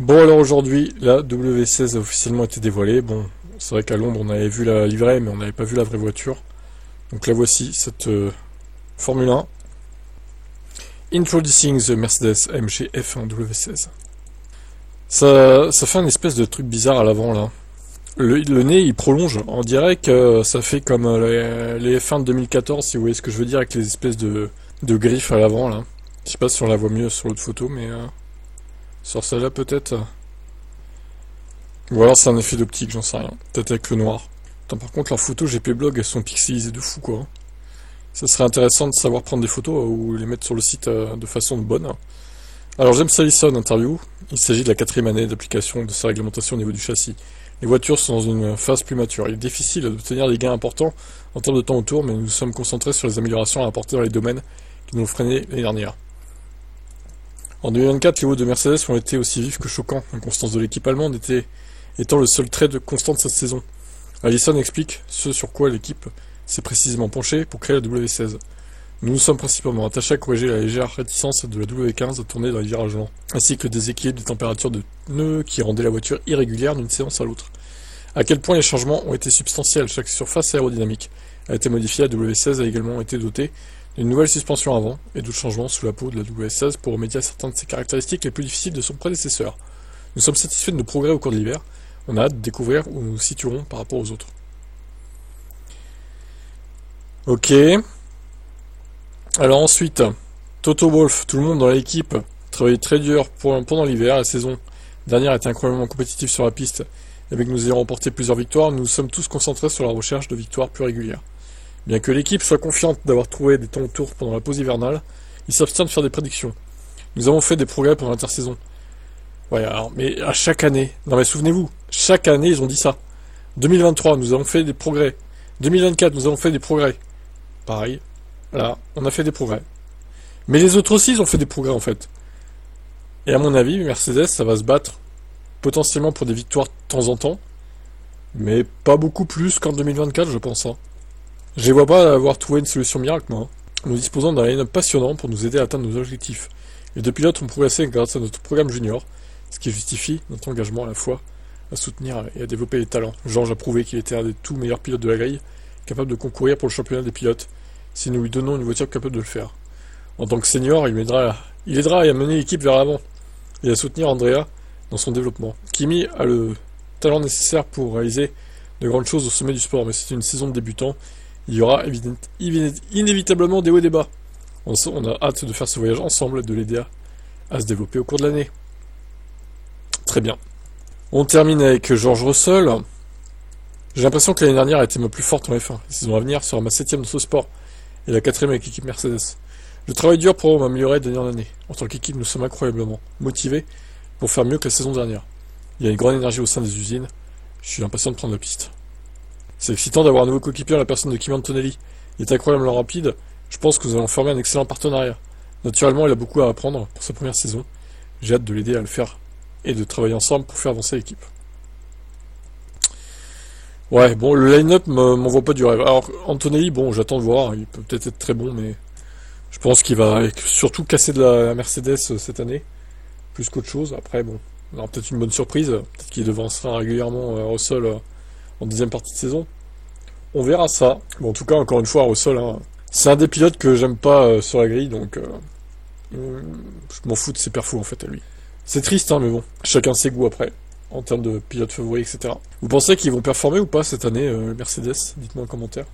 Bon alors aujourd'hui, la W16 a officiellement été dévoilée. Bon, c'est vrai qu'à Londres on avait vu la livrée mais on n'avait pas vu la vraie voiture. Donc la voici, cette Formule 1. Introducing the Mercedes AMG F1 W16. Ça fait un espèce de truc bizarre à l'avant là. Le nez il prolonge, on dirait que ça fait comme les F1 de 2014 si vous voyez ce que je veux dire avec les espèces de griffes à l'avant là. Je sais pas si on la voit mieux sur l'autre photo mais sur celle-là peut-être. Ou alors c'est un effet d'optique, j'en sais rien. Peut-être avec le noir. Attends, par contre, leurs photos GPblog, elles sont pixelisées de fou, quoi. Ça serait intéressant de savoir prendre des photos ou les mettre sur le site de façon bonne. Alors, James Allison, interview. Il s'agit de la 4e année d'application de sa réglementation au niveau du châssis. Les voitures sont dans une phase plus mature. Il est difficile d'obtenir des gains importants en termes de temps autour, mais nous nous sommes concentrés sur les améliorations à apporter dans les domaines qui nous ont freinés l'année dernière. En 2024, les hauts de Mercedes ont été aussi vifs que choquants. L'inconstance de l'équipe allemande étant le seul trait de constant de cette saison. Allison explique ce sur quoi l'équipe s'est précisément penchée pour créer la W16. Nous nous sommes principalement attachés à corriger la légère réticence de la W15 à tourner dans les virages lents, ainsi que le déséquilibre des températures de pneus qui rendaient la voiture irrégulière d'une séance à l'autre. À quel point les changements ont été substantiels, chaque surface aérodynamique a été modifiée, la W16 a également été dotée d'une nouvelle suspension avant et d'autres changements sous la peau de la W16 pour remédier à certaines de ses caractéristiques les plus difficiles de son prédécesseur. Nous sommes satisfaits de nos progrès au cours de l'hiver. On a hâte de découvrir où nous nous situerons par rapport aux autres. Ok. Alors ensuite, Toto Wolff, tout le monde dans l'équipe travaillait très dur pendant l'hiver. La saison dernière était incroyablement compétitive sur la piste. Et avec nous ayant remporté plusieurs victoires, nous nous sommes tous concentrés sur la recherche de victoires plus régulières. Bien que l'équipe soit confiante d'avoir trouvé des temps autour pendant la pause hivernale, il s'abstient de faire des prédictions. Nous avons fait des progrès pendant l'intersaison. Ouais, alors, mais à chaque année, non mais souvenez-vous, chaque année ils ont dit ça. 2023, nous avons fait des progrès. 2024, nous avons fait des progrès. Pareil, là, on a fait des progrès. Mais les autres aussi, ils ont fait des progrès en fait. Et à mon avis, Mercedes, ça va se battre potentiellement pour des victoires de temps en temps, mais pas beaucoup plus qu'en 2024, je pense. Hein. Je ne vois pas avoir trouvé une solution miracle, moi. Nous disposons d'un line-up passionnant pour nous aider à atteindre nos objectifs. Les deux pilotes ont progressé grâce à notre programme junior, ce qui justifie notre engagement à la fois à soutenir et à développer les talents. Georges a prouvé qu'il était un des tout meilleurs pilotes de la grille, capable de concourir pour le championnat des pilotes, si nous lui donnons une voiture capable de le faire. En tant que senior, il aidera à mener l'équipe vers l'avant et à soutenir Andrea dans son développement. Kimi a le talent nécessaire pour réaliser de grandes choses au sommet du sport, mais c'est une saison de débutant. Il y aura inévitablement des hauts et des bas. On a hâte de faire ce voyage ensemble et de l'aider à se développer au cours de l'année. Très bien. On termine avec George Russell. J'ai l'impression que l'année dernière a été ma plus forte en F1. La saison à venir sera ma 7ème dans ce sport et la 4ème avec l'équipe Mercedes. Je travaille dur pour m'améliorer d'année en année. En tant qu'équipe, nous sommes incroyablement motivés pour faire mieux que la saison dernière. Il y a une grande énergie au sein des usines. Je suis impatient de prendre la piste. C'est excitant d'avoir un nouveau coéquipier à la personne de Kimi Antonelli. Il est incroyablement rapide. Je pense que nous allons former un excellent partenariat. Naturellement, il a beaucoup à apprendre pour sa première saison. J'ai hâte de l'aider à le faire et de travailler ensemble pour faire avancer l'équipe. Ouais, bon, le line-up m'envoie pas du rêve. Alors, Antonelli, bon, j'attends de voir. Il peut peut-être être très bon, mais je pense qu'il va surtout casser de la Mercedes cette année, plus qu'autre chose. Après, bon, on aura peut-être une bonne surprise. Peut-être qu'il devancera régulièrement Russell en deuxième partie de saison. On verra ça. Bon, en tout cas, encore une fois, Russell, hein, c'est un des pilotes que j'aime pas sur la grille, donc je m'en fous de ses perfos en fait à lui. C'est triste, hein, mais bon, chacun ses goûts après, en termes de pilotes favoris, etc. Vous pensez qu'ils vont performer ou pas cette année, Mercedes? Dites-moi en commentaire.